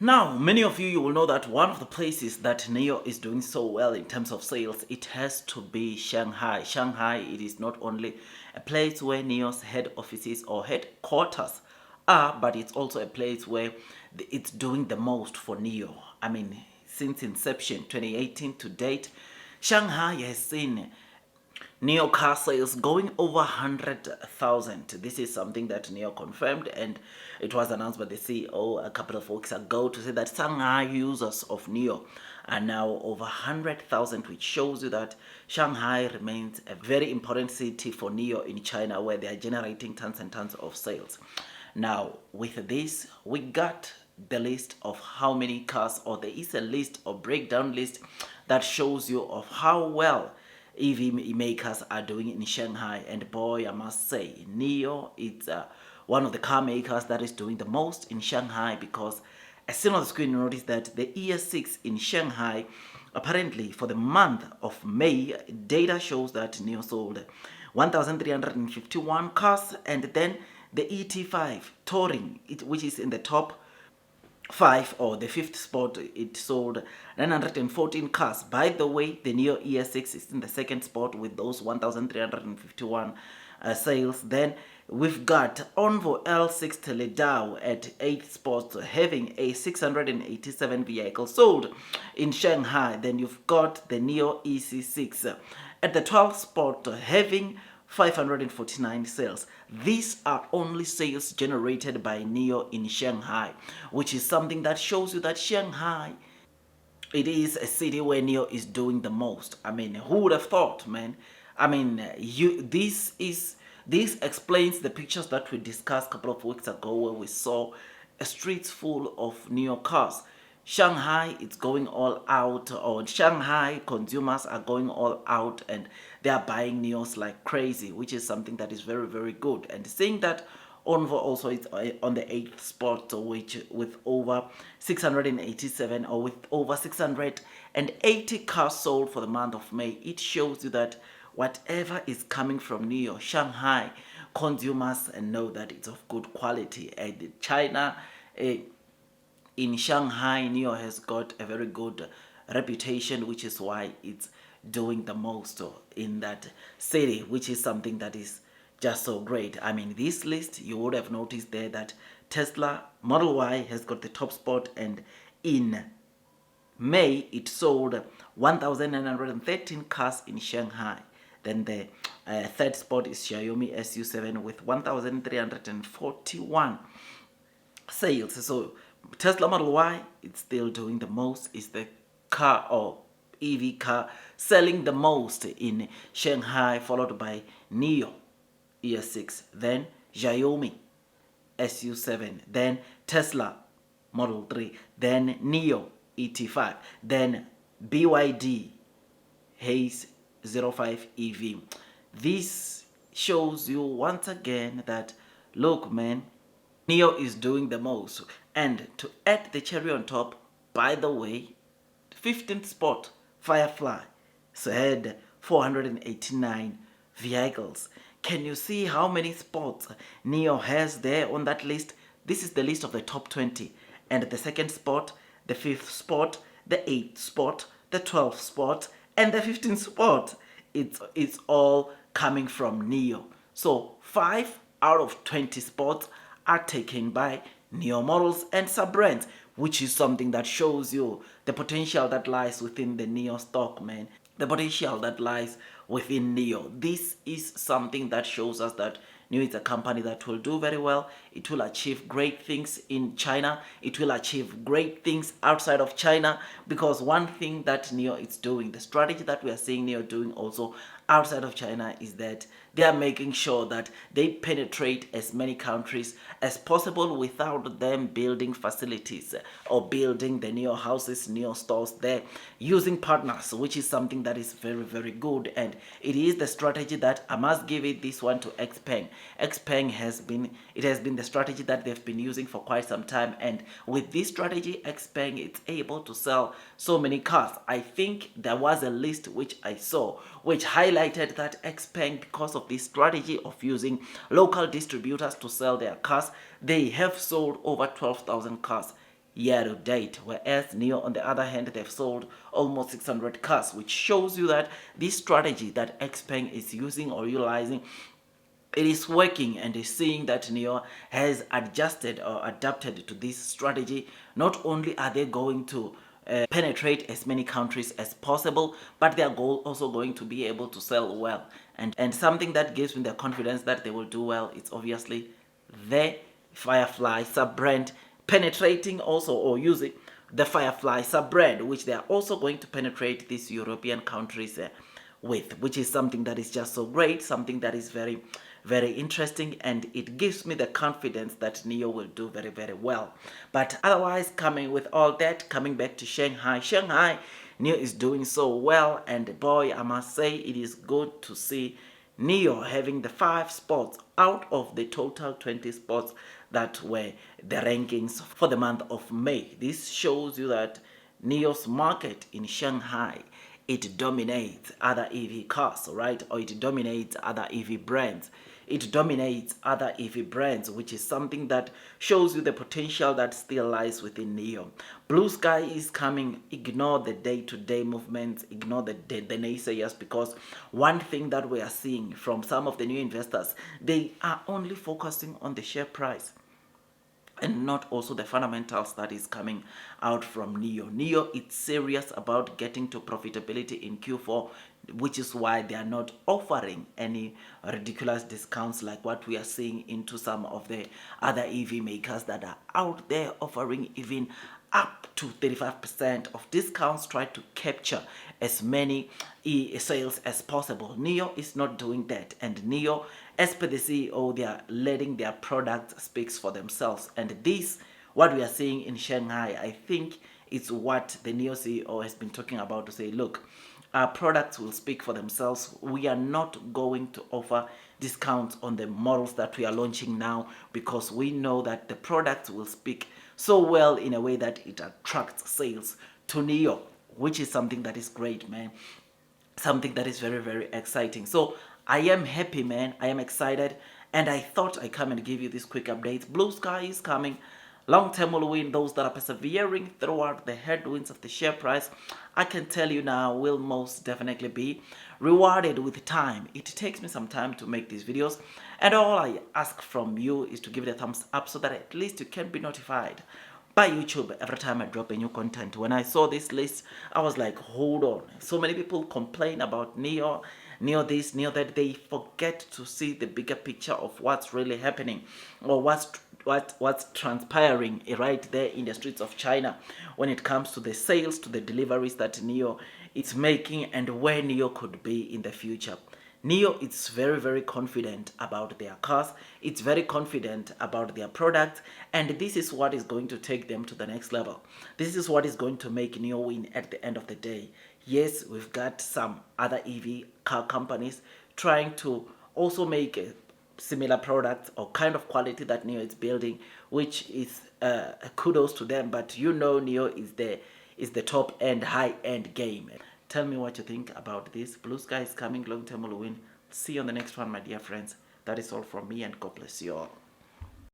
Now, many of you will know that one of the places that NIO is doing so well in terms of sales, it has to be Shanghai. Shanghai, it is not only a place where NIO's head offices or headquarters are, but it's also a place where it's doing the most for NIO. I mean, since inception, 2018 to date, Shanghai has seen Neo car sales going over 100,000. This is something that Neo confirmed, and it was announced by the CEO a couple of weeks ago to say that Shanghai users of Neo are now over 100,000, which shows you that Shanghai remains a very important city for Neo in China, where they are generating tons and tons of sales. Now, with this, we got the list of how many cars, or there is a list or breakdown list that shows you of how well EV makers are doing in Shanghai. And boy, I must say, NIO is one of the car makers that is doing the most in Shanghai, because as seen on the screen, you notice that the ES6 in Shanghai, apparently for the month of May, data shows that NIO sold 1,351 cars, and then the ET5 Touring, which is in the top 5 or the 5th spot, it sold 914 cars. By the way, the NIO ES6 is in the 2nd spot with those 1,351 sales. Then we've got Onvo L6 Teledao at 8th spot, having a 687 vehicles sold in Shanghai. Then you've got the NIO EC6 at the 12th spot, having 549 sales. These are only sales generated by NIO in Shanghai, which is something that shows you that Shanghai, it is a city where NIO is doing the most. I mean, who would have thought, man? I mean, this explains the pictures that we discussed a couple of weeks ago, where we saw a streets full of NIO cars. Shanghai is going all out, or Shanghai consumers are going all out, and they are buying NIOs like crazy, which is something that is very, very good. And seeing that Onvo also is on the 8th spot, which with over 687 or with over 680 cars sold for the month of May, it shows you that whatever is coming from NIO, Shanghai consumers know that it's of good quality. And China, in Shanghai, NIO has got a very good reputation, which is why it's doing the most in that city, which is something that is just so great. I mean, this list, you would have noticed there that Tesla Model Y has got the top spot, and in May it sold 1,913 cars in Shanghai. Then the 3rd spot is Xiaomi SU7 with 1,341 sales. So Tesla Model Y, it's still doing the most. Is the car or EV car selling the most in Shanghai, followed by NIO ES6, then Xiaomi SU7, then Tesla Model 3, then NIO ET5, then BYD Haze 05 EV. This shows you once again that, look, man, NIO is doing the most. And to add the cherry on top, by the way, 15th spot, Firefly, so had 489 vehicles. Can you see how many spots NIO has there on that list? This is the list of the top 20. And the 2nd spot, the 5th spot, the 8th spot, the 12th spot, and the 15th spot. It's all coming from NIO. So 5 out of 20 spots are taken by NIO models and sub-brands, which is something that shows you the potential that lies within the NIO stock, man. The potential that lies within NIO. This is something that shows us that NIO is a company that will do very well. It will achieve great things in China. It will achieve great things outside of China, because one thing that NIO is doing, the strategy that we are seeing NIO doing also outside of China, is that they are making sure that they penetrate as many countries as possible without them building facilities or building the NIO houses, NIO stores there, using partners, which is something that is very, very good. And it is the strategy that I must give it this one to XPeng. XPeng has been the strategy that they've been using for quite some time, and with this strategy, XPeng is able to sell so many cars. I think there was a list which I saw which highlighted that XPeng, because of this strategy of using local distributors to sell their cars, they have sold over 12,000 cars year to date, whereas NEO on the other hand, they've sold almost 600 cars, which shows you that this strategy that XPeng is using or utilizing, it is working, and is seeing that NEO has adjusted or adapted to this strategy. Not only are they going to penetrate as many countries as possible, but they are also going to be able to sell well. And something that gives me the confidence that they will do well is obviously the Firefly sub-brand penetrating also, or using the Firefly sub-brand, which they are also going to penetrate these European countries with, which is something that is just so great, something that is very, very interesting, and it gives me the confidence that NEO will do very, very well. But otherwise, coming with all that, coming back to Shanghai, NEO is doing so well, and boy, I must say it is good to see NEO having the 5 spots out of the total 20 spots that were the rankings for the month of May. This shows you that NEO's market in Shanghai, it dominates other EV cars, right? Or it dominates other EV brands. It dominates other EV brands, which is something that shows you the potential that still lies within NEO. Blue sky is coming. Ignore the day-to-day movements, ignore the naysayers, because one thing that we are seeing from some of the new investors, they are only focusing on the share price and not also the fundamentals that is coming out from NEO. NEO is serious about getting to profitability in Q4, which is why they are not offering any ridiculous discounts like what we are seeing into some of the other EV makers that are out there offering even up to 35% of discounts, try to capture as many sales as possible. NEO is not doing that, and NEO, as per the CEO, they are letting their product speaks for themselves. And this, what we are seeing in Shanghai, I think it's what the NEO CEO has been talking about, to say, look, our products will speak for themselves. We are not going to offer discounts on the models that we are launching now, because we know that the products will speak so well in a way that it attracts sales to NEO, which is something that is great, man. Something that is very, very exciting. So I am happy, man. I am excited, and I thought I come and give you this quick update. Blue sky is coming. Long term will win. Those that are persevering throughout the headwinds of the share price, I can tell you now, will most definitely be rewarded with time. It takes me some time to make these videos, and all I ask from you is to give it a thumbs up so that at least you can be notified by YouTube every time I drop a new content. When I saw this list, I was like, hold on. So many people complain about NEO this, NEO that. They forget to see the bigger picture of what's really happening, or what's transpiring right there in the streets of China when it comes to the sales, to the deliveries that NEO is making, and where NEO could be in the future. NEO is very, very confident about their cars. It's very confident about their products, and this is what is going to take them to the next level. This is what is going to make NEO win at the end of the day. Yes, we've got some other EV car companies trying to also make a similar products or kind of quality that NEO is building, which is kudos to them. But you know, NEO is the top end, high end game. Tell me what you think about this. Blue sky is coming, long term will win. See you on the next one, my dear friends. That is all from me, and God bless you all.